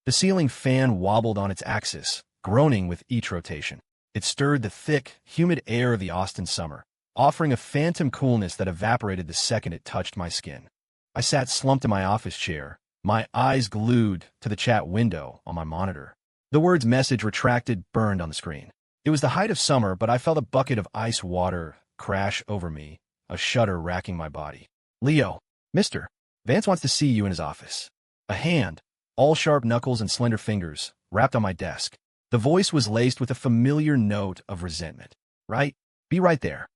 The ceiling fan wobbled on its axis, groaning with each rotation. It stirred the thick, humid air of the Austin summer, offering a phantom coolness that evaporated the second it touched my skin. I sat slumped in my office chair, my eyes glued to the chat window on my monitor. The words "message retracted" burned on the screen. It was the height of summer, but I felt a bucket of ice water crash over me, a shudder racking my body. "Leo, Mr. Vance wants to see you in his office." A hand, all sharp knuckles and slender fingers, rapped on my desk. The voice was laced with a familiar note of resentment. "Right? Be right there."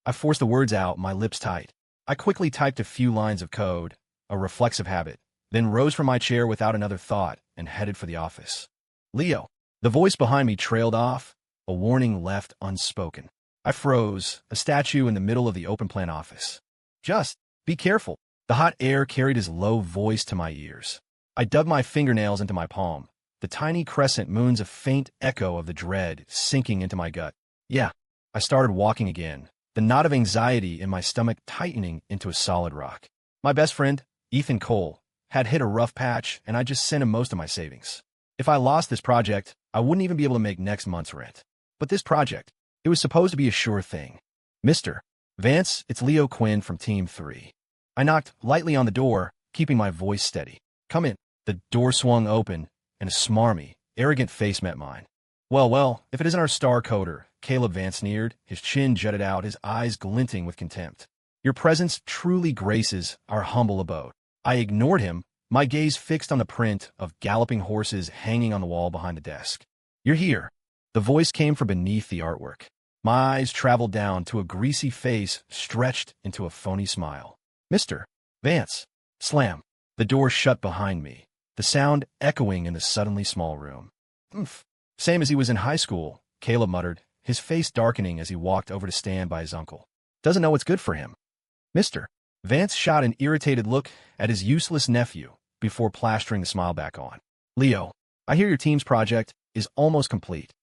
I forced the words out, my lips tight. I quickly typed a few lines of code, a reflexive habit, then rose from my chair without another thought and headed for the office. "Leo." The voice behind me trailed off, a warning left unspoken. I froze, a statue in the middle of the open-plan office. "Just be careful." The hot air carried his low voice to my ears. I dug my fingernails into my palm, the tiny crescent moons a faint echo of the dread sinking into my gut. "Yeah." I started walking again, the knot of anxiety in my stomach tightening into a solid rock. My best friend, Ethan Cole, had hit a rough patch, and I just sent him most of my savings. If I lost this project, I wouldn't even be able to make next month's rent. But this project, it was supposed to be a sure thing. "Mr. Vance, it's Leo Quinn from Team 3. I knocked lightly on the door, keeping my voice steady. "Come in." The door swung open, and a smarmy, arrogant face met mine. Well, if it isn't our star coder," Caleb Vance sneered, his chin jutted out, his eyes glinting with contempt. "Your presence truly graces our humble abode." I ignored him, my gaze fixed on the print of galloping horses hanging on the wall behind the desk. "You're here." The voice came from beneath the artwork. My eyes traveled down to a greasy face stretched into a phony smile. "Mr. Vance." Slam. The door shut behind me, the sound echoing in the suddenly small room. "Oomph. Same as he was in high school," Caleb muttered, his face darkening as he walked over to stand by his uncle. "Doesn't know what's good for him." "Mr. Vance" shot an irritated look at his useless nephew before plastering the smile back on. "Leo, I hear your team's project is almost complete."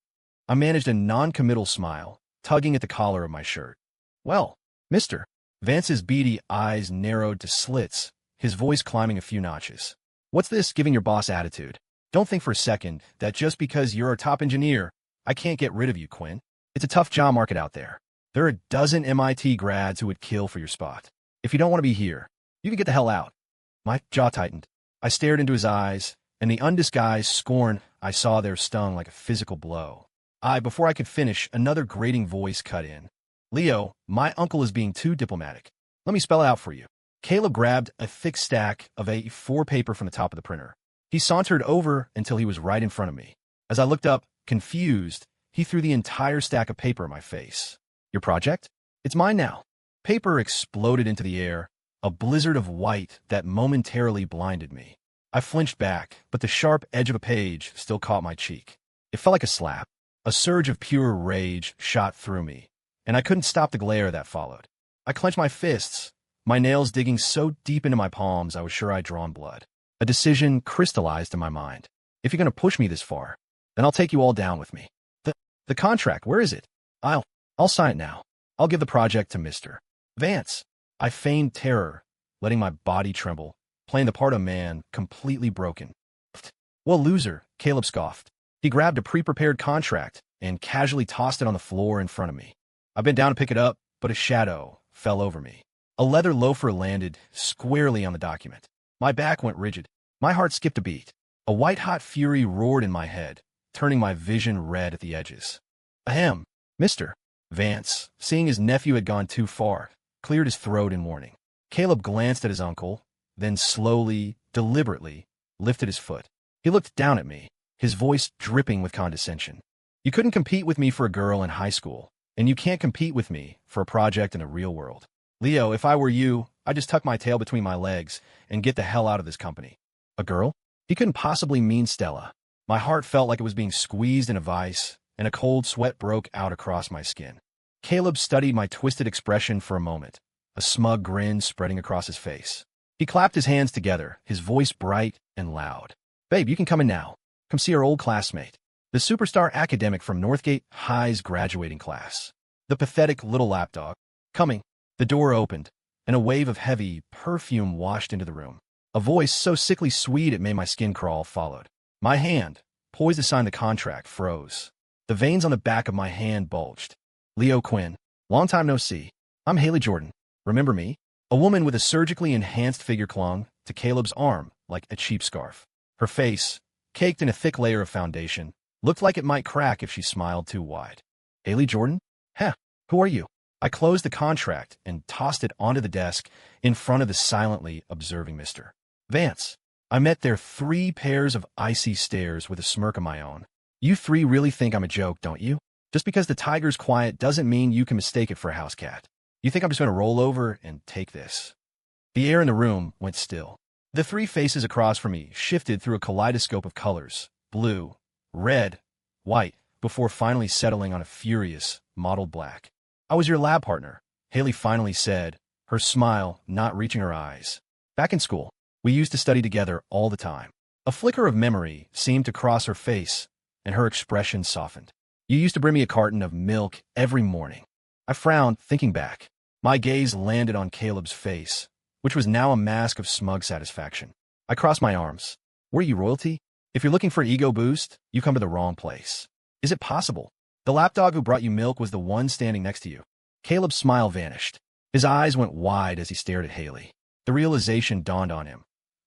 I managed a non-committal smile, tugging at the collar of my shirt. "Well, Mr. Vance's beady eyes narrowed to slits, his voice climbing a few notches. "What's this giving your boss attitude? Don't think for a second that just because you're our top engineer, I can't get rid of you, Quinn. It's a tough job market out there. There are a dozen MIT grads who would kill for your spot. If you don't want to be here, you can get the hell out." My jaw tightened. I stared into his eyes, and the undisguised scorn I saw there stung like a physical blow. Before I could finish, another grating voice cut in. "Leo, my uncle is being too diplomatic. Let me spell it out for you." Caleb grabbed a thick stack of A4 paper from the top of the printer. He sauntered over until he was right in front of me. As I looked up, confused, he threw the entire stack of paper in my face. "Your project? It's mine now." Paper exploded into the air, a blizzard of white that momentarily blinded me. I flinched back, but the sharp edge of a page still caught my cheek. It felt like a slap. A surge of pure rage shot through me, and I couldn't stop the glare that followed. I clenched my fists, my nails digging so deep into my palms I was sure I'd drawn blood. A decision crystallized in my mind. "If you're going to push me this far, then I'll take you all down with me." The contract, where is it?" I'll sign it now. I'll give the project to Mr. Vance." I feigned terror, letting my body tremble, playing the part of a man completely broken. "Well, loser," Caleb scoffed. He grabbed a pre-prepared contract and casually tossed it on the floor in front of me. I bent down to pick it up, but a shadow fell over me. A leather loafer landed squarely on the document. My back went rigid. My heart skipped a beat. A white-hot fury roared in my head, turning my vision red at the edges. "Ahem." Mr. Vance, seeing his nephew had gone too far, cleared his throat in warning. Caleb glanced at his uncle, then slowly, deliberately, lifted his foot. He looked down at me, his voice dripping with condescension. "You couldn't compete with me for a girl in high school, and you can't compete with me for a project in the real world. Leo, if I were you, I'd just tuck my tail between my legs and get the hell out of this company." A girl? He couldn't possibly mean Stella. My heart felt like it was being squeezed in a vice, and a cold sweat broke out across my skin. Caleb studied my twisted expression for a moment, a smug grin spreading across his face. He clapped his hands together, his voice bright and loud. "Babe, you can come in now. Come see our old classmate, the superstar academic from Northgate High's graduating class. The pathetic little lapdog." "Coming." The door opened, and a wave of heavy perfume washed into the room. A voice so sickly sweet it made my skin crawl followed. My hand, poised to sign the contract, froze. The veins on the back of my hand bulged. Leo Quinn. Long time no see. I'm Haley Jordan. Remember me? A woman with a surgically enhanced figure clung to Caleb's arm like a cheap scarf. Her face, caked in a thick layer of foundation, looked like it might crack if she smiled too wide. Haley Jordan? Heh, who are you? I closed the contract and tossed it onto the desk in front of the silently observing Mr. Vance. I met their 3 pairs of icy stares with a smirk of my own. You 3 really think I'm a joke, don't you? Just because the tiger's quiet doesn't mean you can mistake it for a house cat. You think I'm just going to roll over and take this? The air in the room went still. The 3 faces across from me shifted through a kaleidoscope of colors, blue, red, white, before finally settling on a furious, mottled black. I was your lab partner, Haley finally said, her smile not reaching her eyes. Back in school, we used to study together all the time. A flicker of memory seemed to cross her face, and her expression softened. You used to bring me a carton of milk every morning. I frowned, thinking back. My gaze landed on Caleb's face, which was now a mask of smug satisfaction. I crossed my arms. Were you royalty? If you're looking for an ego boost, you come to the wrong place. Is it possible? The lapdog who brought you milk was the one standing next to you. Caleb's smile vanished. His eyes went wide as he stared at Haley. The realization dawned on him.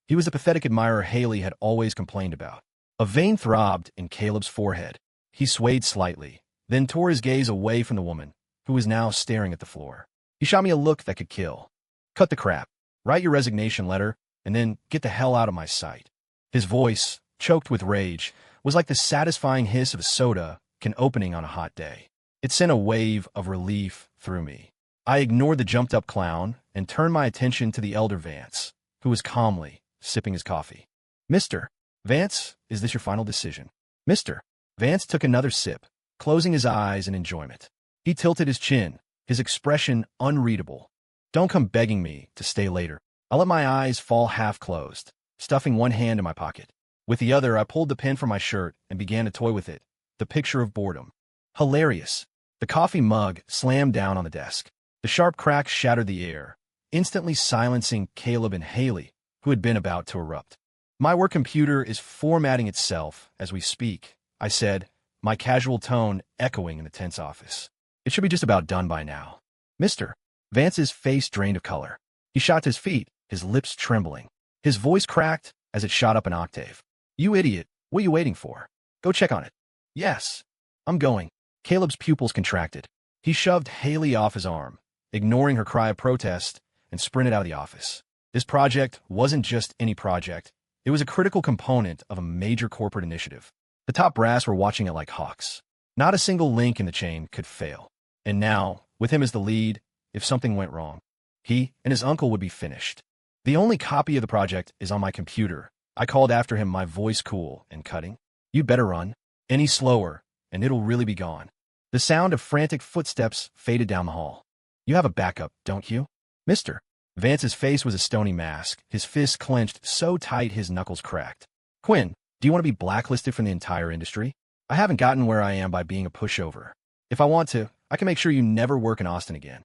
He was the pathetic admirer Haley had always complained about. A vein throbbed in Caleb's forehead. He swayed slightly, then tore his gaze away from the woman, who was now staring at the floor. He shot me a look that could kill. Cut the crap. Write your resignation letter, and then get the hell out of my sight. His voice, choked with rage, was like the satisfying hiss of a soda can opening on a hot day. It sent a wave of relief through me. I ignored the jumped-up clown and turned my attention to the elder Vance, who was calmly sipping his coffee. Mr. Vance, is this your final decision? Mr. Vance took another sip, closing his eyes in enjoyment. He tilted his chin, his expression unreadable. Don't come begging me to stay later. I let my eyes fall half-closed, stuffing one hand in my pocket. With the other, I pulled the pin from my shirt and began to toy with it, the picture of boredom. Hilarious. The coffee mug slammed down on the desk. The sharp crack shattered the air, instantly silencing Caleb and Haley, who had been about to erupt. My work computer is formatting itself as we speak, I said, my casual tone echoing in the tense office. It should be just about done by now. Mr. Vance's face drained of color. He shot to his feet, his lips trembling. His voice cracked as it shot up an octave. You idiot, what are you waiting for? Go check on it. Yes. I'm going. Caleb's pupils contracted. He shoved Haley off his arm, ignoring her cry of protest, and sprinted out of the office. This project wasn't just any project. It was a critical component of a major corporate initiative. The top brass were watching it like hawks. Not a single link in the chain could fail. And now, with him as the lead, if something went wrong, he and his uncle would be finished. The only copy of the project is on my computer. I called after him, my voice cool and cutting. You better run. Any slower, and it'll really be gone. The sound of frantic footsteps faded down the hall. You have a backup, don't you? Mr. Vance's face was a stony mask, his fists clenched so tight his knuckles cracked. Quinn, do you want to be blacklisted from the entire industry? I haven't gotten where I am by being a pushover. If I want to, I can make sure you never work in Austin again.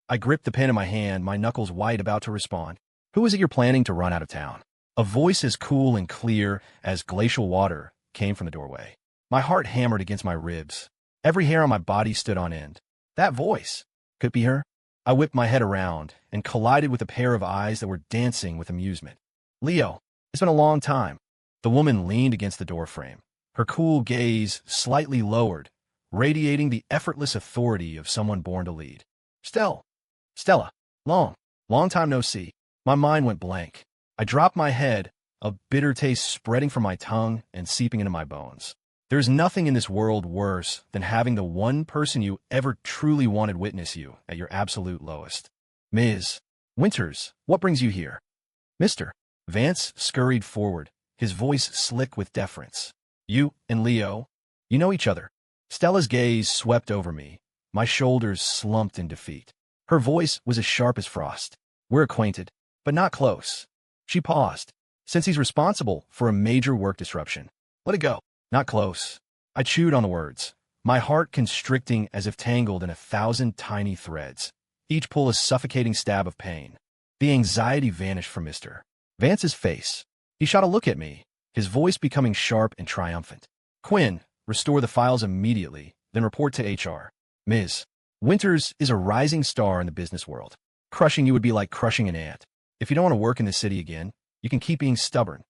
I gripped the pen in my hand, my knuckles white, about to respond. Who is it you're planning to run out of town? A voice as cool and clear as glacial water came from the doorway. My heart hammered against my ribs. Every hair on my body stood on end. That voice. Could it be her? I whipped my head around and collided with a pair of eyes that were dancing with amusement. Leo, it's been a long time. The woman leaned against the doorframe, her cool gaze slightly lowered, radiating the effortless authority of someone born to lead. Stella, long time no see. My mind went blank. I dropped my head, a bitter taste spreading from my tongue and seeping into my bones. There's nothing in this world worse than having the one person you ever truly wanted witness you at your absolute lowest. Ms. Winters, what brings you here? Mr. Vance scurried forward, his voice slick with deference. You and Leo, you know each other. Stella's gaze swept over me. My shoulders slumped in defeat. Her voice was as sharp as frost. We're acquainted, but not close. She paused. Since he's responsible for a major work disruption. Let it go. Not close. I chewed on the words, my heart constricting as if tangled in 1,000 tiny threads, each pull a suffocating stab of pain. The anxiety vanished from Mr. Vance's face. He shot a look at me, his voice becoming sharp and triumphant. Quinn, restore the files immediately, then report to HR. Ms. Winters is a rising star in the business world. Crushing you would be like crushing an ant. If you don't want to work in this city again, you can keep being stubborn.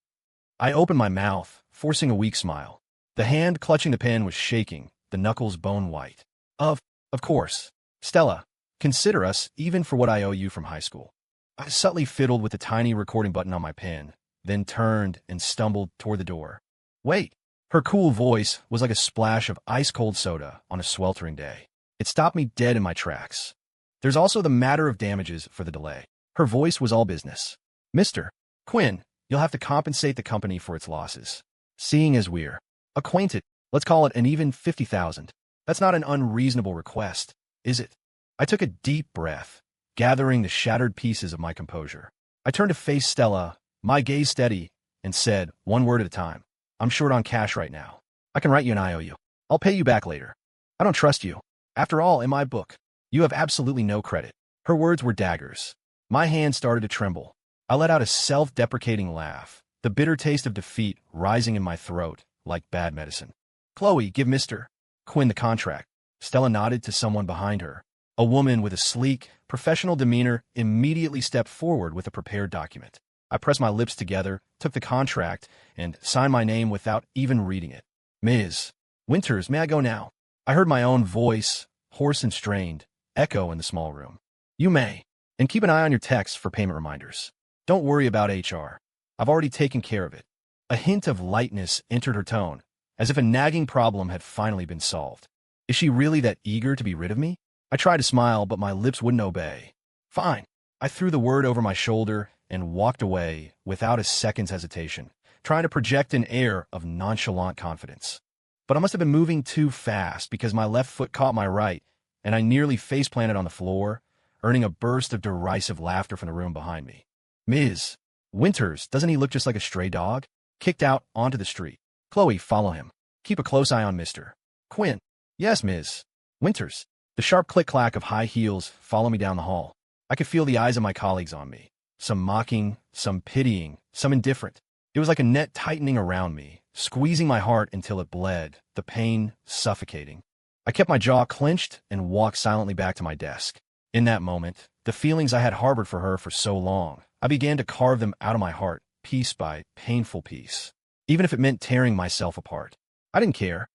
I opened my mouth, forcing a weak smile. The hand clutching the pen was shaking, the knuckles bone white. Of course. Stella, consider us even for what I owe you from high school. I subtly fiddled with the tiny recording button on my pen, then turned and stumbled toward the door. Wait. Her cool voice was like a splash of ice-cold soda on a sweltering day. It stopped me dead in my tracks. There's also the matter of damages for the delay. Her voice was all business. Mr. Quinn, you'll have to compensate the company for its losses. Seeing as we're acquainted, let's call it an even 50,000. That's not an unreasonable request, is it? I took a deep breath, gathering the shattered pieces of my composure. I turned to face Stella, my gaze steady, and said, one word at a time. I'm short on cash right now. I can write you an IOU. I'll pay you back later. I don't trust you. After all, in my book, you have absolutely no credit. Her words were daggers. My hand started to tremble. I let out a self-deprecating laugh, the bitter taste of defeat rising in my throat like bad medicine. Chloe, give Mr. Quinn the contract. Stella nodded to someone behind her. A woman with a sleek, professional demeanor immediately stepped forward with a prepared document. I pressed my lips together, took the contract, and signed my name without even reading it. Ms. Winters, may I go now? I heard my own voice, hoarse and strained, echo in the small room. You may. And keep an eye on your texts for payment reminders. Don't worry about HR. I've already taken care of it. A hint of lightness entered her tone, as if a nagging problem had finally been solved. Is she really that eager to be rid of me? I tried to smile, but my lips wouldn't obey. Fine. I threw the word over my shoulder and walked away without a second's hesitation, trying to project an air of nonchalant confidence. But I must have been moving too fast because my left foot caught my right, and I nearly face-planted on the floor, earning a burst of derisive laughter from the room behind me. Ms. Winters, doesn't he look just like a stray dog? Kicked out onto the street. Chloe, follow him. Keep a close eye on Mr. Quinn. Yes, Ms. Winters. The sharp click-clack of high heels followed me down the hall. I could feel the eyes of my colleagues on me. Some mocking, some pitying, some indifferent. It was like a net tightening around me, squeezing my heart until it bled, the pain suffocating. I kept my jaw clenched and walked silently back to my desk. In that moment, the feelings I had harbored for her for so long, I began to carve them out of my heart, piece by painful piece, even if it meant tearing myself apart. I didn't care.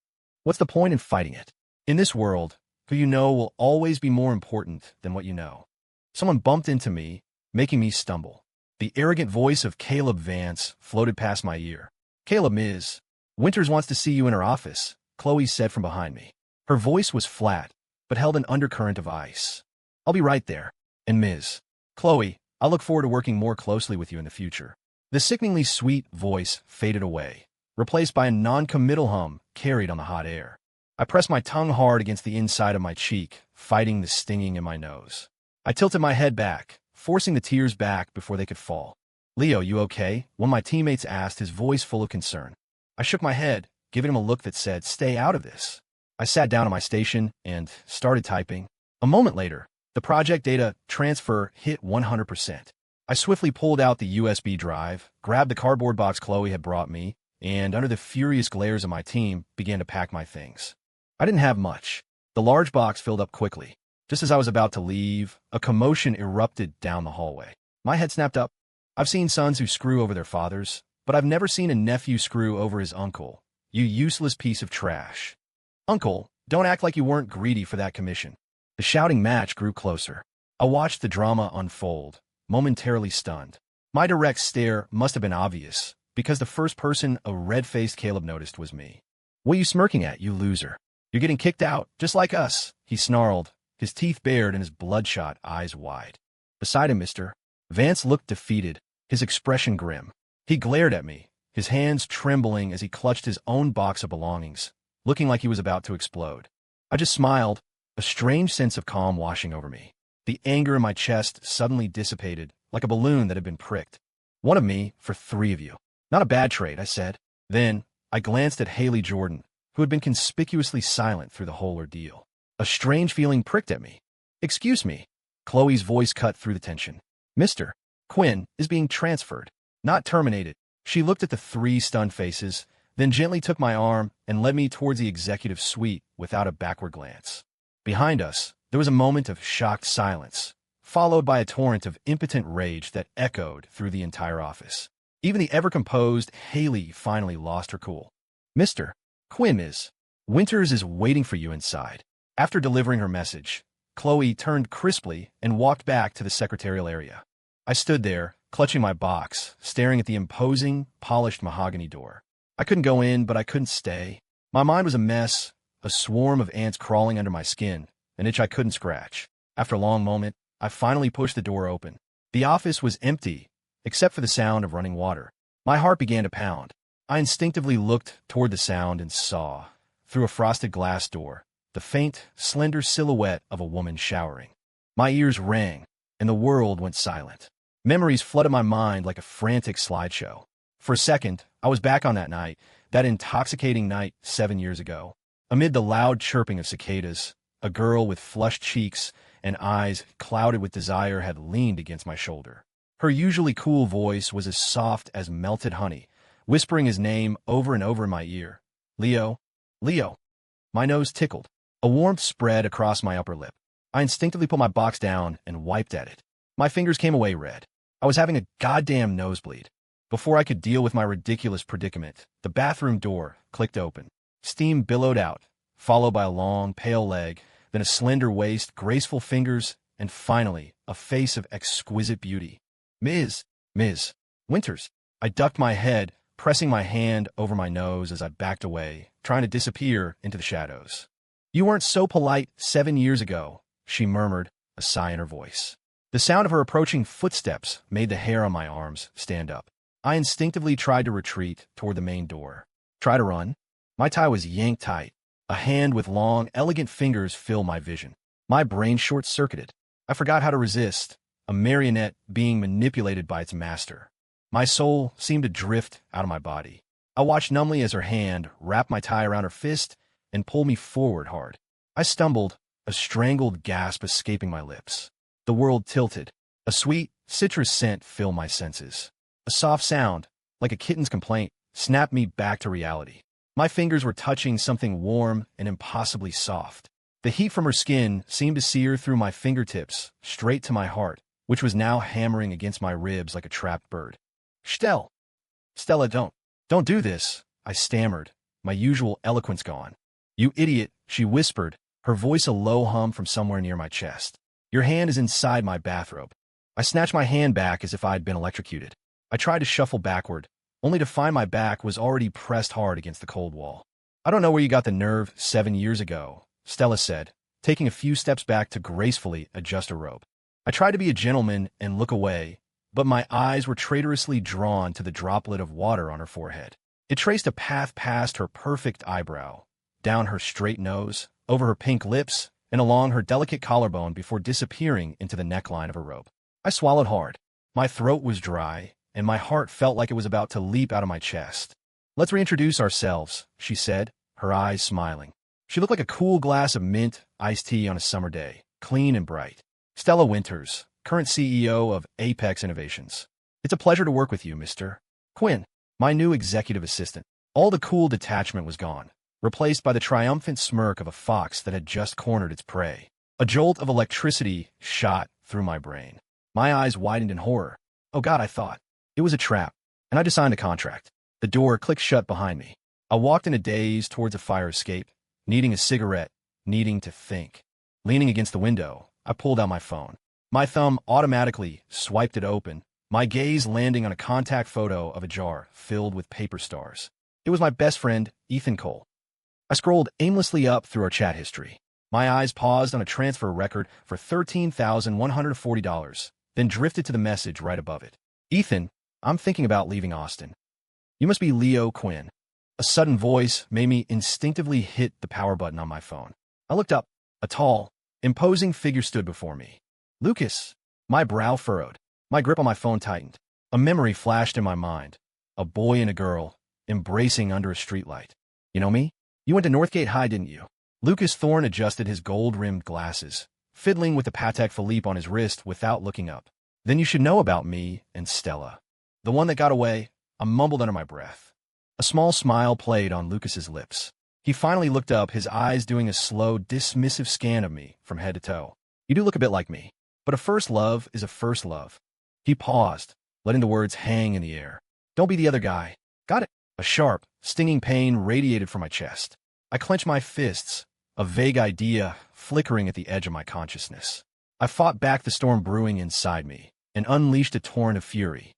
What's the point in fighting it? In this world, who you know will always be more important than what you know. Someone bumped into me, making me stumble. The arrogant voice of Caleb Vance floated past my ear. Caleb, Ms. Winters wants to see you in her office, Chloe said from behind me. Her voice was flat, but held an undercurrent of ice. I'll be right there. And Ms. Chloe, I'll look forward to working more closely with you in the future. The sickeningly sweet voice faded away, replaced by a non-committal hum carried on the hot air. I pressed my tongue hard against the inside of my cheek, fighting the stinging in my nose. I tilted my head back, forcing the tears back before they could fall. Leo, you okay? One of my teammates asked, his voice full of concern. I shook my head, giving him a look that said, stay out of this. I sat down at my station and started typing. A moment later, the project data transfer hit 100%. I swiftly pulled out the USB drive, grabbed the cardboard box Chloe had brought me, and under the furious glares of my team, began to pack my things. I didn't have much. The large box filled up quickly. Just as I was about to leave, a commotion erupted down the hallway. My head snapped up. I've seen sons who screw over their fathers, but I've never seen a nephew screw over his uncle. You useless piece of trash. Uncle, don't act like you weren't greedy for that commission. The shouting match grew closer. I watched the drama unfold, momentarily stunned. My direct stare must have been obvious, because the first person a red-faced Caleb noticed was me. What are you smirking at, you loser? You're getting kicked out, just like us, he snarled, his teeth bared and his bloodshot eyes wide. Beside him, Mr. Vance looked defeated, his expression grim. He glared at me, his hands trembling as he clutched his own box of belongings, looking like he was about to explode. I just smiled, a strange sense of calm washing over me. The anger in my chest suddenly dissipated, like a balloon that had been pricked. One of me for three of you. Not a bad trade, I said. Then, I glanced at Haley Jordan, who had been conspicuously silent through the whole ordeal. A strange feeling pricked at me. Excuse me. Chloe's voice cut through the tension. Mr. Quinn is being transferred, not terminated. She looked at the three stunned faces, then gently took my arm and led me towards the executive suite without a backward glance. Behind us, there was a moment of shocked silence, followed by a torrent of impotent rage that echoed through the entire office. Even the ever-composed Haley finally lost her cool. "Mr. Quinn Winters is waiting for you inside." After delivering her message, Chloe turned crisply and walked back to the secretarial area. I stood there, clutching my box, staring at the imposing, polished mahogany door. I couldn't go in, but I couldn't stay. My mind was a mess, a swarm of ants crawling under my skin, an itch I couldn't scratch. After a long moment, I finally pushed the door open. The office was empty, except for the sound of running water. My heart began to pound. I instinctively looked toward the sound and saw, through a frosted glass door, the faint, slender silhouette of a woman showering. My ears rang, and the world went silent. Memories flooded my mind like a frantic slideshow. For a second, I was back on that night, that intoxicating night 7 years ago. Amid the loud chirping of cicadas, a girl with flushed cheeks and eyes clouded with desire had leaned against my shoulder. Her usually cool voice was as soft as melted honey, whispering his name over and over in my ear. "Leo, Leo." My nose tickled. A warmth spread across my upper lip. I instinctively put my box down and wiped at it. My fingers came away red. I was having a goddamn nosebleed. Before I could deal with my ridiculous predicament, the bathroom door clicked open. Steam billowed out, followed by a long, pale leg, then a slender waist, graceful fingers, and finally, a face of exquisite beauty. Ms. Winters." I ducked my head, pressing my hand over my nose as I backed away, trying to disappear into the shadows. "You weren't so polite 7 years ago," she murmured, a sigh in her voice. The sound of her approaching footsteps made the hair on my arms stand up. I instinctively tried to retreat toward the main door. Try to run? My tie was yanked tight. A hand with long, elegant fingers filled my vision. My brain short-circuited. I forgot how to resist, a marionette being manipulated by its master. My soul seemed to drift out of my body. I watched numbly as her hand wrapped my tie around her fist and pulled me forward hard. I stumbled, a strangled gasp escaping my lips. The world tilted. A sweet, citrus scent filled my senses. A soft sound, like a kitten's complaint, snapped me back to reality. My fingers were touching something warm and impossibly soft. The heat from her skin seemed to sear through my fingertips, straight to my heart, which was now hammering against my ribs like a trapped bird. Stella, don't do this," I stammered, my usual eloquence gone. "You idiot," she whispered, her voice a low hum from somewhere near my chest. "Your hand is inside my bathrobe." I snatched my hand back as if I had been electrocuted. I tried to shuffle backward, only to find my back was already pressed hard against the cold wall. "I don't know where you got the nerve 7 years ago," Stella said, taking a few steps back to gracefully adjust her robe. I tried to be a gentleman and look away, but my eyes were traitorously drawn to the droplet of water on her forehead. It traced a path past her perfect eyebrow, down her straight nose, over her pink lips, and along her delicate collarbone before disappearing into the neckline of her robe. I swallowed hard. My throat was dry, and my heart felt like it was about to leap out of my chest. "Let's reintroduce ourselves," she said, her eyes smiling. She looked like a cool glass of mint iced tea on a summer day, clean and bright. "Stella Winters, current CEO of Apex Innovations. It's a pleasure to work with you, Mr. Quinn, my new executive assistant." All the cool detachment was gone, replaced by the triumphant smirk of a fox that had just cornered its prey. A jolt of electricity shot through my brain. My eyes widened in horror. Oh God, I thought. It was a trap, and I just signed a contract. The door clicked shut behind me. I walked in a daze towards a fire escape, needing a cigarette, needing to think. Leaning against the window, I pulled out my phone. My thumb automatically swiped it open, my gaze landing on a contact photo of a jar filled with paper stars. It was my best friend, Ethan Cole. I scrolled aimlessly up through our chat history. My eyes paused on a transfer record for $13,140, then drifted to the message right above it. "Ethan, I'm thinking about leaving Austin. You must be Leo Quinn." A sudden voice made me instinctively hit the power button on my phone. I looked up. A tall, imposing figure stood before me. "Lucas." My brow furrowed. My grip on my phone tightened. A memory flashed in my mind. A boy and a girl, embracing under a streetlight. "You know me? You went to Northgate High, didn't you?" Lucas Thorne adjusted his gold-rimmed glasses, fiddling with the Patek Philippe on his wrist without looking up. "Then you should know about me and Stella. The one that got away." I mumbled under my breath. A small smile played on Lucas's lips. He finally looked up, his eyes doing a slow, dismissive scan of me from head to toe. You do look a bit like me, but a first love is a first love. He paused, letting the words hang in the air. Don't be the other guy. Got it? A sharp, stinging pain radiated from my chest. I clenched my fists, a vague idea flickering at the edge of my consciousness. I fought back the storm brewing inside me and unleashed a torrent of fury.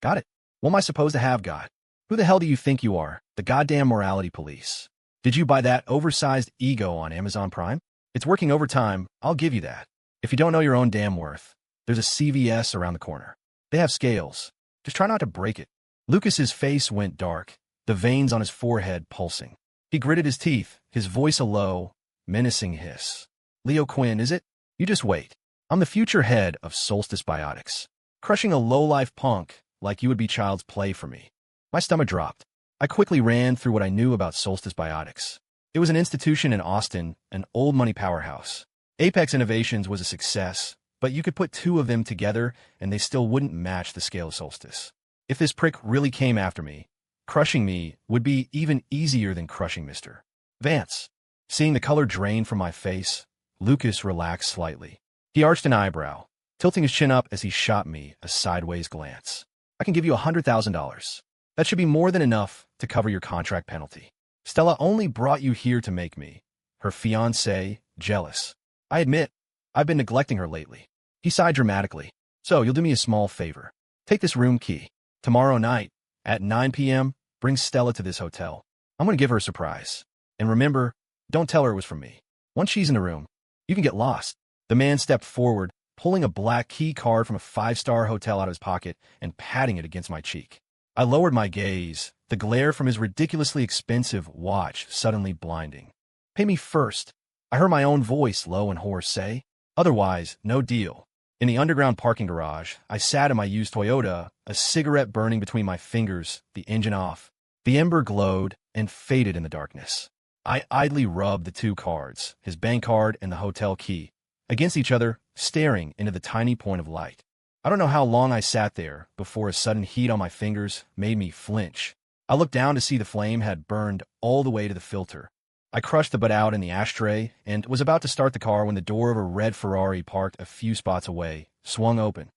Got it? What am I supposed to have got? Who the hell do you think you are? The goddamn morality police. Did you buy that oversized ego on Amazon Prime? It's working overtime, I'll give you that. If you don't know your own damn worth, there's a CVS around the corner. They have scales. Just try not to break it. Lucas's face went dark, the veins on his forehead pulsing. He gritted his teeth, his voice a low, menacing hiss. Leo Quinn, is it? You just wait. I'm the future head of Solstice Biotics. Crushing a low-life punk like you would be child's play for me. My stomach dropped. I quickly ran through what I knew about Solstice Biotics. It was an institution in Austin, an old money powerhouse. Apex Innovations was a success, but you could put two of them together and they still wouldn't match the scale of Solstice. If this prick really came after me, crushing me would be even easier than crushing Mr. Vance. Seeing the color drain from my face, Lucas relaxed slightly. He arched an eyebrow, tilting his chin up as he shot me a sideways glance. I can give you $100,000. That should be more than enough to cover your contract penalty. Stella only brought you here to make me, her fiancé, jealous. I admit, I've been neglecting her lately. He sighed dramatically. So you'll do me a small favor. Take this room key. Tomorrow night, at 9 p.m., bring Stella to this hotel. I'm going to give her a surprise. And remember, don't tell her it was from me. Once she's in the room, you can get lost. The man stepped forward, pulling a black key card from a five-star hotel out of his pocket and patting it against my cheek. I lowered my gaze, the glare from his ridiculously expensive watch suddenly blinding. Pay me first. I heard my own voice, low and hoarse, say. Otherwise, no deal. In the underground parking garage, I sat in my used Toyota, a cigarette burning between my fingers, the engine off. The ember glowed and faded in the darkness. I idly rubbed the two cards, his bank card and the hotel key, against each other, staring into the tiny point of light. I don't know how long I sat there before a sudden heat on my fingers made me flinch. I looked down to see the flame had burned all the way to the filter. I crushed the butt out in the ashtray and was about to start the car when the door of a red Ferrari parked a few spots away swung open.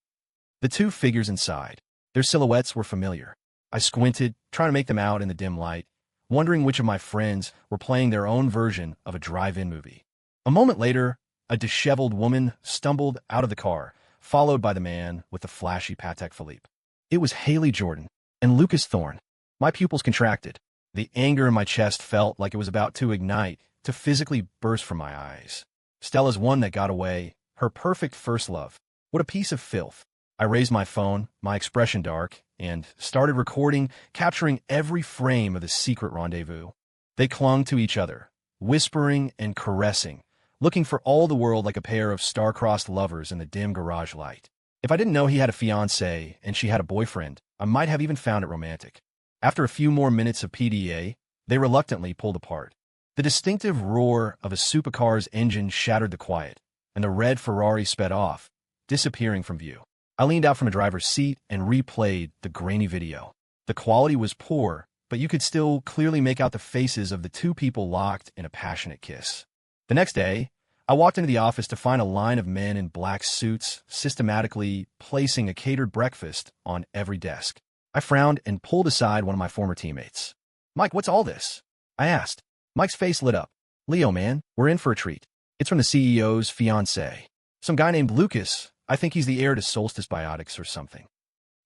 The two figures inside, their silhouettes were familiar. I squinted, trying to make them out in the dim light, wondering which of my friends were playing their own version of a drive-in movie. A moment later, a disheveled woman stumbled out of the car, followed by the man with the flashy Patek Philippe. It was Haley Jordan and Lucas Thorne. My pupils contracted. The anger in my chest felt like it was about to ignite, to physically burst from my eyes. Stella's one that got away, her perfect first love. What a piece of filth. I raised my phone, my expression dark, and started recording, capturing every frame of the secret rendezvous. They clung to each other, whispering and caressing, looking for all the world like a pair of star-crossed lovers in the dim garage light. If I didn't know he had a fiancée and she had a boyfriend, I might have even found it romantic. After a few more minutes of PDA, they reluctantly pulled apart. The distinctive roar of a supercar's engine shattered the quiet, and the red Ferrari sped off, disappearing from view. I leaned out from a driver's seat and replayed the grainy video. The quality was poor, but you could still clearly make out the faces of the two people locked in a passionate kiss. The next day, I walked into the office to find a line of men in black suits systematically placing a catered breakfast on every desk. I frowned and pulled aside one of my former teammates. Mike, what's all this? I asked. Mike's face lit up. Leo, man, we're in for a treat. It's from the CEO's fiancé. Some guy named Lucas. I think he's the heir to Solstice Biotics or something.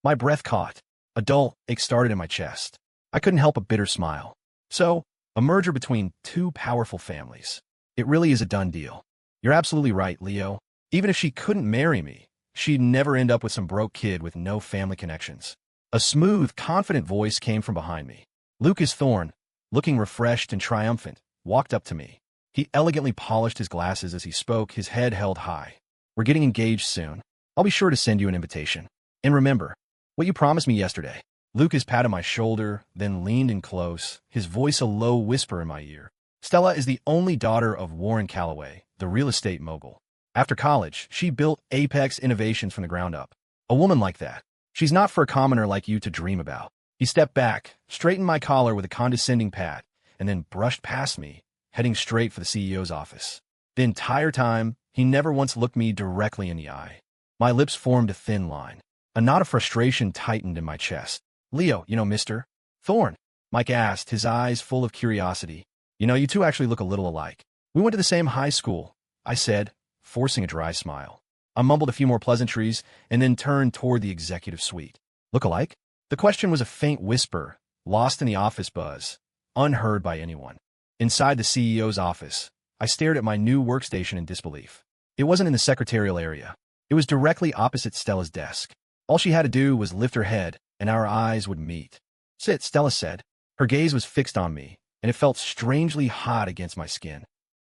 My breath caught. A dull ache started in my chest. I couldn't help a bitter smile. So, a merger between two powerful families. It really is a done deal. You're absolutely right, Leo. Even if she couldn't marry me, she'd never end up with some broke kid with no family connections. A smooth, confident voice came from behind me. Lucas Thorne, looking refreshed and triumphant, walked up to me. He elegantly polished his glasses as he spoke, his head held high. We're getting engaged soon. I'll be sure to send you an invitation. And remember, what you promised me yesterday. Lucas patted my shoulder, then leaned in close, his voice a low whisper in my ear. Stella is the only daughter of Warren Calloway, the real estate mogul. After college, she built Apex Innovations from the ground up. A woman like that, she's not for a commoner like you to dream about. He stepped back, straightened my collar with a condescending pat, and then brushed past me, heading straight for the CEO's office. The entire time, he never once looked me directly in the eye. My lips formed a thin line. A knot of frustration tightened in my chest. "Leo, Mr. Thorne," Mike asked, his eyes full of curiosity. You two actually look a little alike." "We went to the same high school," I said, forcing a dry smile. I mumbled a few more pleasantries and then turned toward the executive suite. "Look alike?" The question was a faint whisper, lost in the office buzz, unheard by anyone. Inside the CEO's office, I stared at my new workstation in disbelief. It wasn't in the secretarial area. It was directly opposite Stella's desk. All she had to do was lift her head, and our eyes would meet. "Sit," Stella said. Her gaze was fixed on me, and it felt strangely hot against my skin.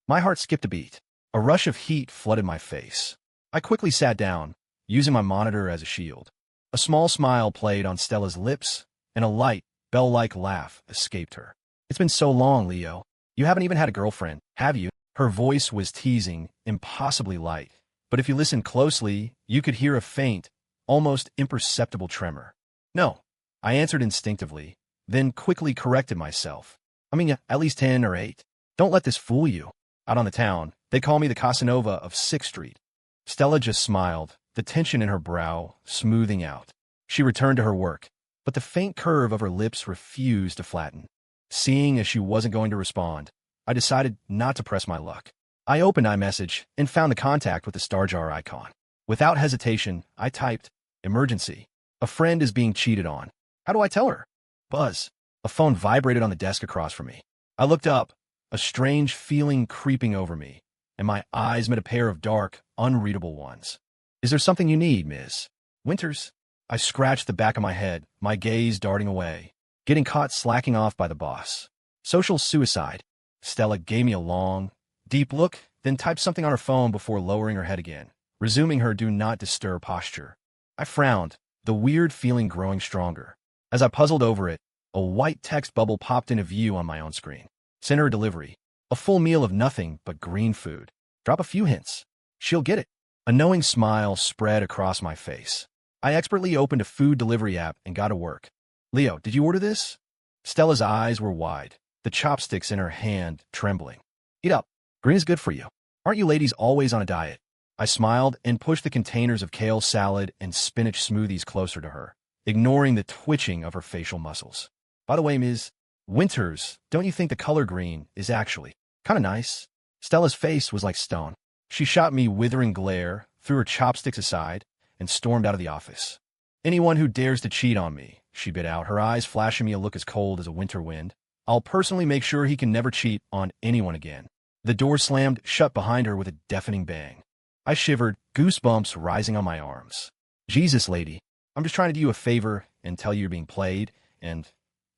My heart skipped a beat. A rush of heat flooded my face. I quickly sat down, using my monitor as a shield. A small smile played on Stella's lips, and a light, bell-like laugh escaped her. "It's been so long, Leo. You haven't even had a girlfriend, have you?" Her voice was teasing, impossibly light, but if you listened closely, you could hear a faint, almost imperceptible tremor. "No," I answered instinctively, then quickly corrected myself. "I mean, at least 10 or 8. Don't let this fool you. Out on the town, they call me the Casanova of 6th Street. Stella just smiled, the tension in her brow smoothing out. She returned to her work, but the faint curve of her lips refused to flatten. Seeing as she wasn't going to respond, I decided not to press my luck. I opened iMessage and found the contact with the star jar icon. Without hesitation, I typed, "Emergency. A friend is being cheated on. How do I tell her?" Buzz. A phone vibrated on the desk across from me. I looked up, a strange feeling creeping over me, and my eyes met a pair of dark, unreadable ones. "Is there something you need, Ms. Winters?" I scratched the back of my head, my gaze darting away, getting caught slacking off by the boss. "Social suicide." Stella gave me a long, deep look, then typed something on her phone before lowering her head again, resuming her do not disturb posture. I frowned, the weird feeling growing stronger. As I puzzled over it, a white text bubble popped into view on my own screen. "Send her a delivery. A full meal of nothing but green food. Drop a few hints. She'll get it." A knowing smile spread across my face. I expertly opened a food delivery app and got to work. "Leo, did you order this?" Stella's eyes were wide, the chopsticks in her hand trembling. "Eat up. Green is good for you. Aren't you ladies always on a diet?" I smiled and pushed the containers of kale salad and spinach smoothies closer to her, ignoring the twitching of her facial muscles. "By the way, Ms. Winters, don't you think the color green is actually kind of nice?" Stella's face was like stone. She shot me withering glare, threw her chopsticks aside, and stormed out of the office. "Anyone who dares to cheat on me," she bit out, her eyes flashing me a look as cold as a winter wind, "I'll personally make sure he can never cheat on anyone again." The door slammed shut behind her with a deafening bang. I shivered, goosebumps rising on my arms. "Jesus, lady, I'm just trying to do you a favor and tell you you're being played, and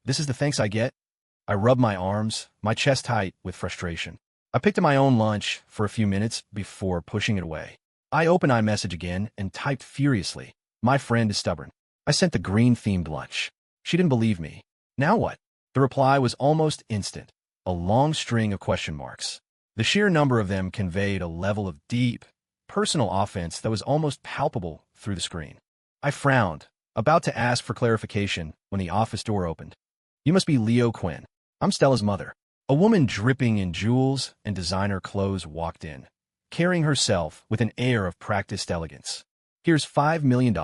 this is the thanks I get?" I rubbed my arms, my chest tight with frustration. I picked up my own lunch for a few minutes before pushing it away. I opened iMessage again and typed furiously, "My friend is stubborn." I sent the green-themed lunch. She didn't believe me. Now what? The reply was almost instant, a long string of question marks. The sheer number of them conveyed a level of deep, personal offense that was almost palpable through the screen. I frowned, about to ask for clarification when the office door opened. "You must be Leo Quinn. I'm Stella's mother." A woman dripping in jewels and designer clothes walked in, carrying herself with an air of practiced elegance. "Here's $5 million.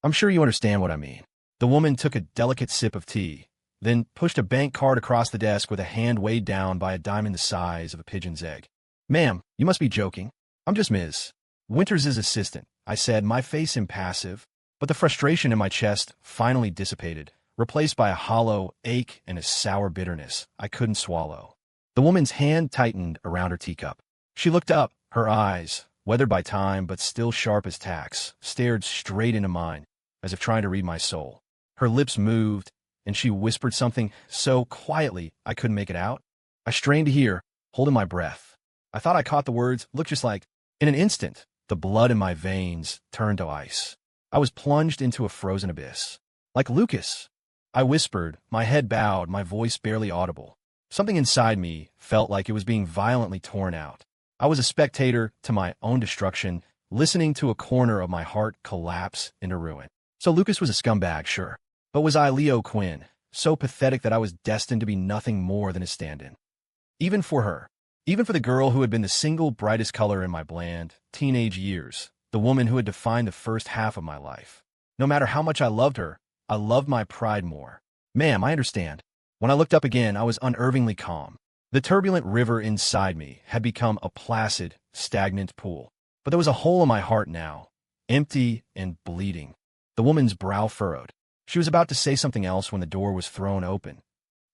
I'm sure you understand what I mean." The woman took a delicate sip of tea, then pushed a bank card across the desk with a hand weighed down by a diamond the size of a pigeon's egg. "Ma'am, you must be joking. I'm just Ms. Winters' assistant," I said, my face impassive, but the frustration in my chest finally dissipated, replaced by a hollow ache and a sour bitterness I couldn't swallow. The woman's hand tightened around her teacup. She looked up, her eyes, weathered by time but still sharp as tacks, stared straight into mine, as if trying to read my soul. Her lips moved, and she whispered something so quietly I couldn't make it out. I strained to hear, holding my breath. I thought I caught the words, "Look just like..." In an instant, the blood in my veins turned to ice. I was plunged into a frozen abyss. "Like Lucas," I whispered, my head bowed, my voice barely audible. Something inside me felt like it was being violently torn out. I was a spectator to my own destruction, listening to a corner of my heart collapse into ruin. So Lucas was a scumbag, sure. But was I Leo Quinn, so pathetic that I was destined to be nothing more than a stand-in? Even for her, even for the girl who had been the single brightest color in my bland, teenage years, the woman who had defined the first half of my life. No matter how much I loved her, I loved my pride more. Ma'am, I understand. When I looked up again, I was unnervingly calm. The turbulent river inside me had become a placid, stagnant pool. But there was a hole in my heart now, empty and bleeding. The woman's brow furrowed. She was about to say something else when the door was thrown open.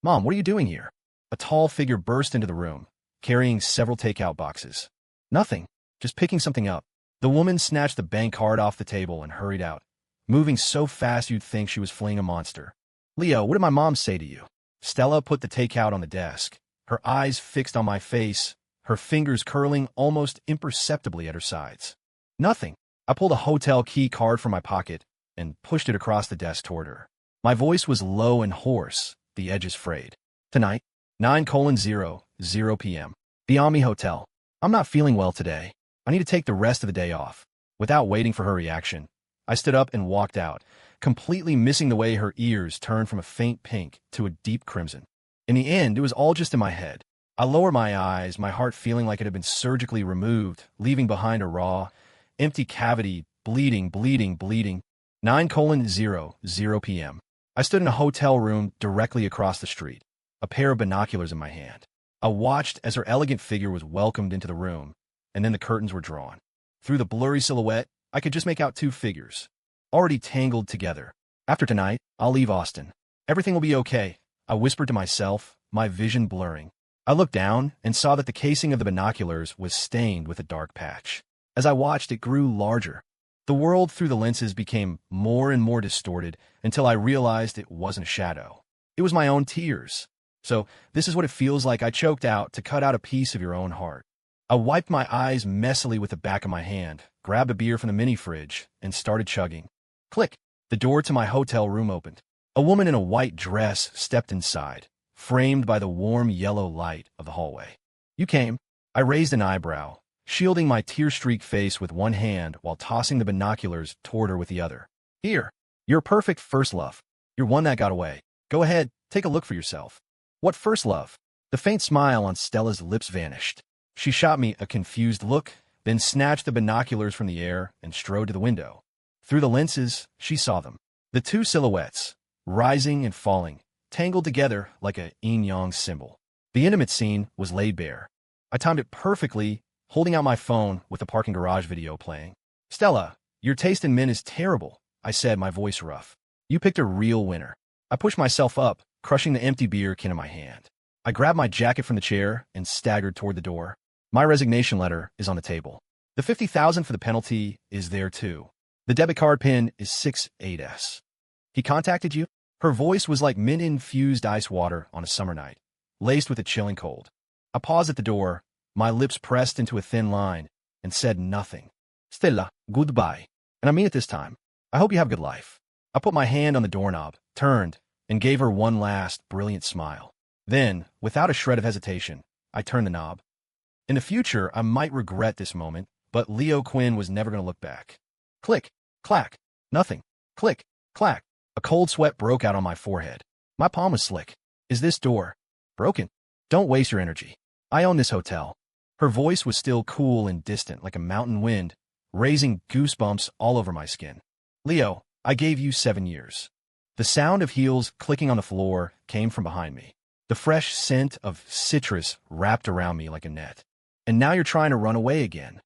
Mom, what are you doing here? A tall figure burst into the room, carrying several takeout boxes. Nothing, just picking something up. The woman snatched the bank card off the table and hurried out, moving so fast you'd think she was fleeing a monster. Leo, what did my mom say to you? Stella put the takeout on the desk, her eyes fixed on my face, her fingers curling almost imperceptibly at her sides. Nothing. I pulled a hotel key card from my pocket and pushed it across the desk toward her. My voice was low and hoarse, the edges frayed. Tonight, 9:00 p.m. The Ami Hotel. I'm not feeling well today. I need to take the rest of the day off. Without waiting for her reaction, I stood up and walked out, completely missing the way her ears turned from a faint pink to a deep crimson. In the end, it was all just in my head. I lowered my eyes, my heart feeling like it had been surgically removed, leaving behind a raw, empty cavity, bleeding. 9:00 p.m. I stood in a hotel room directly across the street, a pair of binoculars in my hand. I watched as her elegant figure was welcomed into the room, and then the curtains were drawn. Through the blurry silhouette, I could just make out two figures, already tangled together. After tonight, I'll leave Austin. Everything will be okay, I whispered to myself, my vision blurring. I looked down and saw that the casing of the binoculars was stained with a dark patch. As I watched, it grew larger. The world through the lenses became more and more distorted until I realized it wasn't a shadow. It was my own tears. So, this is what it feels like. I choked out to cut out a piece of your own heart. I wiped my eyes messily with the back of my hand, grabbed a beer from the mini fridge, and started chugging. Click! The door to my hotel room opened. A woman in a white dress stepped inside, framed by the warm yellow light of the hallway. You came. I raised an eyebrow, shielding my tear-streaked face with one hand while tossing the binoculars toward her with the other. Here. You're a perfect first love. You're one that got away. Go ahead, take a look for yourself. What first love? The faint smile on Stella's lips vanished. She shot me a confused look, then snatched the binoculars from the air and strode to the window. Through the lenses, she saw them. The two silhouettes, rising and falling, tangled together like a yin-yang symbol. The intimate scene was laid bare. I timed it perfectly, holding out my phone with the parking garage video playing. Stella, your taste in men is terrible, I said, my voice rough. You picked a real winner. I pushed myself up, crushing the empty beer can in my hand. I grabbed my jacket from the chair and staggered toward the door. My resignation letter is on the table. The $50,000 for the penalty is there too. The debit card PIN is 68S. He contacted you? Her voice was like mint-infused ice water on a summer night, laced with a chilling cold. I paused at the door, my lips pressed into a thin line, and said nothing. Stella, goodbye. And I mean it this time. I hope you have a good life. I put my hand on the doorknob, turned, and gave her one last, brilliant smile. Then, without a shred of hesitation, I turned the knob. In the future, I might regret this moment, but Leo Quinn was never going to look back. Click, clack, nothing. Click, clack. A cold sweat broke out on my forehead. My palm was slick. Is this door broken? Don't waste your energy. I own this hotel. Her voice was still cool and distant like a mountain wind, raising goosebumps all over my skin. Leo, I gave you 7 years. The sound of heels clicking on the floor came from behind me. The fresh scent of citrus wrapped around me like a net. And now you're trying to run away again.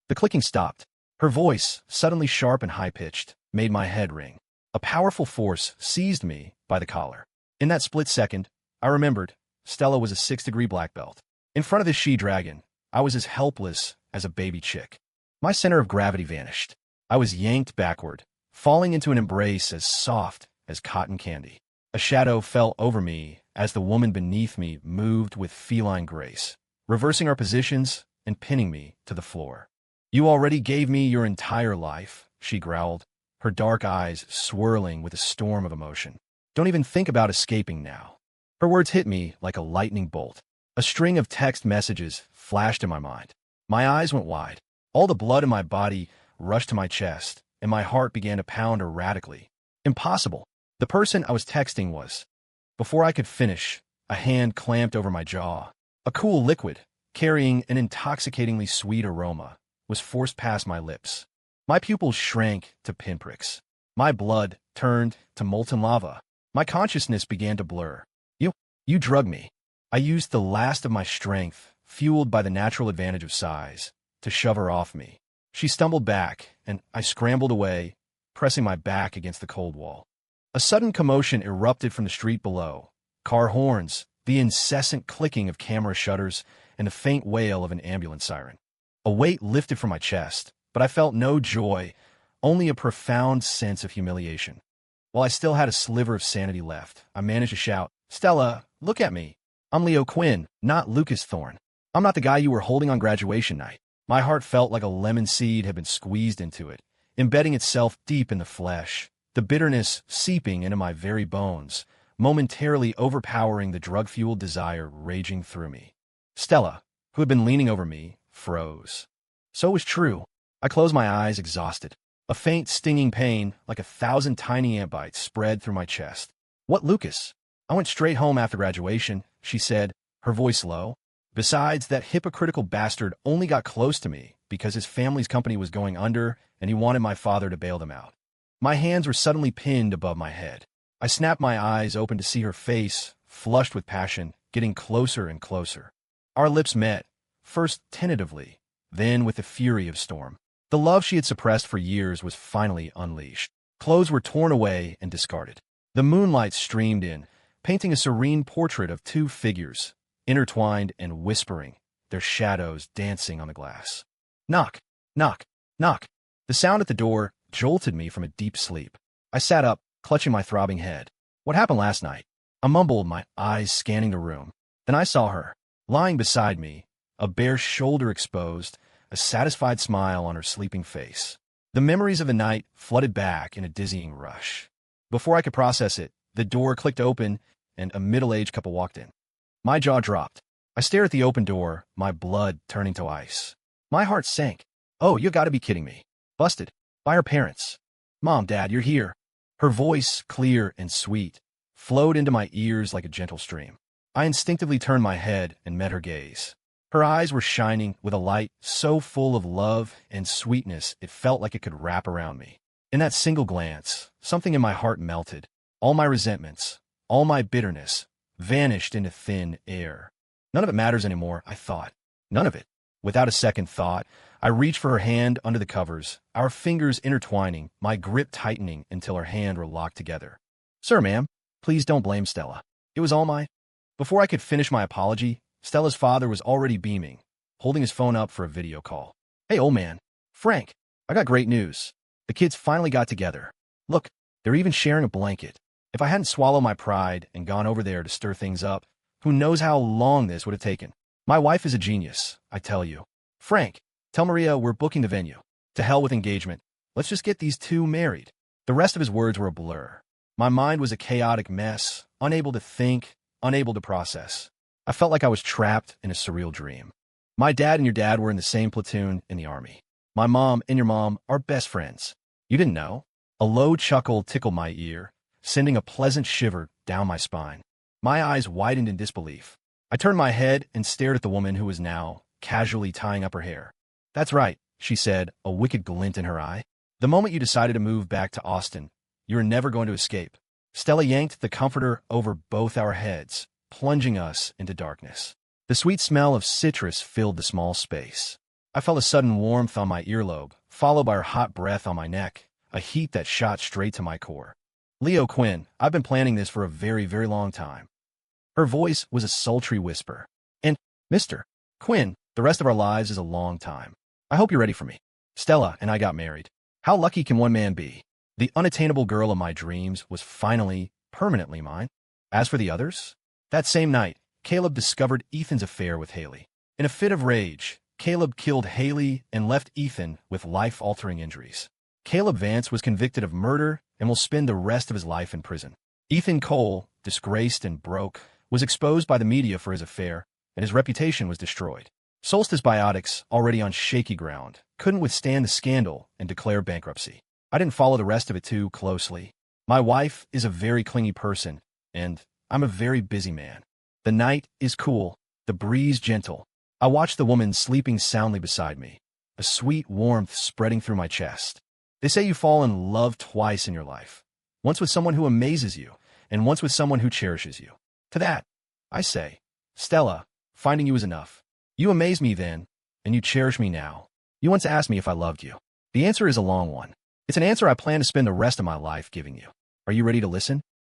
The clicking stopped. Her voice, suddenly sharp and high-pitched, made my head ring. A powerful force seized me by the collar. In that split second, I remembered Stella was a 6th-degree black belt. In front of this she-dragon, I was as helpless as a baby chick. My center of gravity vanished. I was yanked backward, falling into an embrace as soft as cotton candy. A shadow fell over me as the woman beneath me moved with feline grace, reversing our positions and pinning me to the floor. You already gave me your entire life, she growled, her dark eyes swirling with a storm of emotion. Don't even think about escaping now. Her words hit me like a lightning bolt. A string of text messages flashed in my mind. My eyes went wide. All the blood in my body rushed to my chest, and my heart began to pound erratically. Impossible. The person I was texting was. Before I could finish, a hand clamped over my jaw. A cool liquid, carrying an intoxicatingly sweet aroma, was forced past my lips. My pupils shrank to pinpricks. My blood turned to molten lava. My consciousness began to blur. You drugged me. I used the last of my strength, fueled by the natural advantage of size, to shove her off me. She stumbled back, and I scrambled away, pressing my back against the cold wall. A sudden commotion erupted from the street below. Car horns, the incessant clicking of camera shutters, and the faint wail of an ambulance siren. A weight lifted from my chest, but I felt no joy, only a profound sense of humiliation. While I still had a sliver of sanity left, I managed to shout, "Stella, look at me. I'm Leo Quinn, not Lucas Thorne. I'm not the guy you were holding on graduation night." My heart felt like a lemon seed had been squeezed into it, embedding itself deep in the flesh, the bitterness seeping into my very bones, momentarily overpowering the drug-fueled desire raging through me. Stella, who had been leaning over me, froze. So it was true. I closed my eyes, exhausted. A faint, stinging pain, like 1,000 tiny ant bites, spread through my chest. "What, Lucas?" "I went straight home after graduation," she said, her voice low. "Besides, that hypocritical bastard only got close to me because his family's company was going under and he wanted my father to bail them out." My hands were suddenly pinned above my head. I snapped my eyes open to see her face, flushed with passion, getting closer and closer. Our lips met, first tentatively, then with the fury of storm. The love she had suppressed for years was finally unleashed. Clothes were torn away and discarded. The moonlight streamed in, painting a serene portrait of two figures, intertwined and whispering, their shadows dancing on the glass. Knock, knock, knock. The sound at the door jolted me from a deep sleep. I sat up, clutching my throbbing head. "What happened last night?" I mumbled, my eyes scanning the room. Then I saw her, lying beside me, a bare shoulder exposed, a satisfied smile on her sleeping face. The memories of the night flooded back in a dizzying rush. Before I could process it, the door clicked open and a middle-aged couple walked in. My jaw dropped. I stared at the open door, my blood turning to ice. My heart sank. "Oh, you gotta be kidding me. Busted. By her parents. Mom, Dad, you're here." Her voice, clear and sweet, flowed into my ears like a gentle stream. I instinctively turned my head and met her gaze. Her eyes were shining with a light so full of love and sweetness it felt like it could wrap around me. In that single glance, something in my heart melted. All my resentments, all my bitterness, vanished into thin air. None of it matters anymore, I thought. None of it. Without a second thought, I reached for her hand under the covers, our fingers intertwining, my grip tightening until our hands were locked together. "Sir, ma'am, please don't blame Stella. It was all my—" Before I could finish my apology, Stella's father was already beaming, holding his phone up for a video call. "Hey, old man. Frank, I got great news. The kids finally got together. Look, they're even sharing a blanket. If I hadn't swallowed my pride and gone over there to stir things up, who knows how long this would have taken. My wife is a genius, I tell you. Frank, tell Maria we're booking the venue. To hell with engagement. Let's just get these two married." The rest of his words were a blur. My mind was a chaotic mess, unable to think, unable to process. I felt like I was trapped in a surreal dream. My dad and your dad were in the same platoon in the Army. My mom and your mom are best friends. You didn't know? A low chuckle tickled my ear, sending a pleasant shiver down my spine. My eyes widened in disbelief. I turned my head and stared at the woman who was now casually tying up her hair. "That's right," she said, a wicked glint in her eye. "The moment you decided to move back to Austin, you were never going to escape." Stella yanked the comforter over both our heads, plunging us into darkness. The sweet smell of citrus filled the small space. I felt a sudden warmth on my earlobe, followed by her hot breath on my neck, a heat that shot straight to my core. "Leo Quinn, I've been planning this for a very, very long time." Her voice was a sultry whisper. "And, Mr. Quinn, the rest of our lives is a long time. I hope you're ready for me." Stella and I got married. How lucky can one man be? The unattainable girl of my dreams was finally, permanently mine. As for the others? That same night, Caleb discovered Ethan's affair with Haley. In a fit of rage, Caleb killed Haley and left Ethan with life-altering injuries. Caleb Vance was convicted of murder and will spend the rest of his life in prison. Ethan Cole, disgraced and broke, was exposed by the media for his affair, and his reputation was destroyed. Solstice Biotics, already on shaky ground, couldn't withstand the scandal and declare bankruptcy. I didn't follow the rest of it too closely. My wife is a very clingy person, and I'm a very busy man. The night is cool, the breeze gentle. I watch the woman sleeping soundly beside me, a sweet warmth spreading through my chest. They say you fall in love twice in your life, once with someone who amazes you, and once with someone who cherishes you. To that, I say, Stella, finding you is enough. You amaze me then, and you cherish me now. You once asked me if I loved you. The answer is a long one. It's an answer I plan to spend the rest of my life giving you. Are you ready to listen?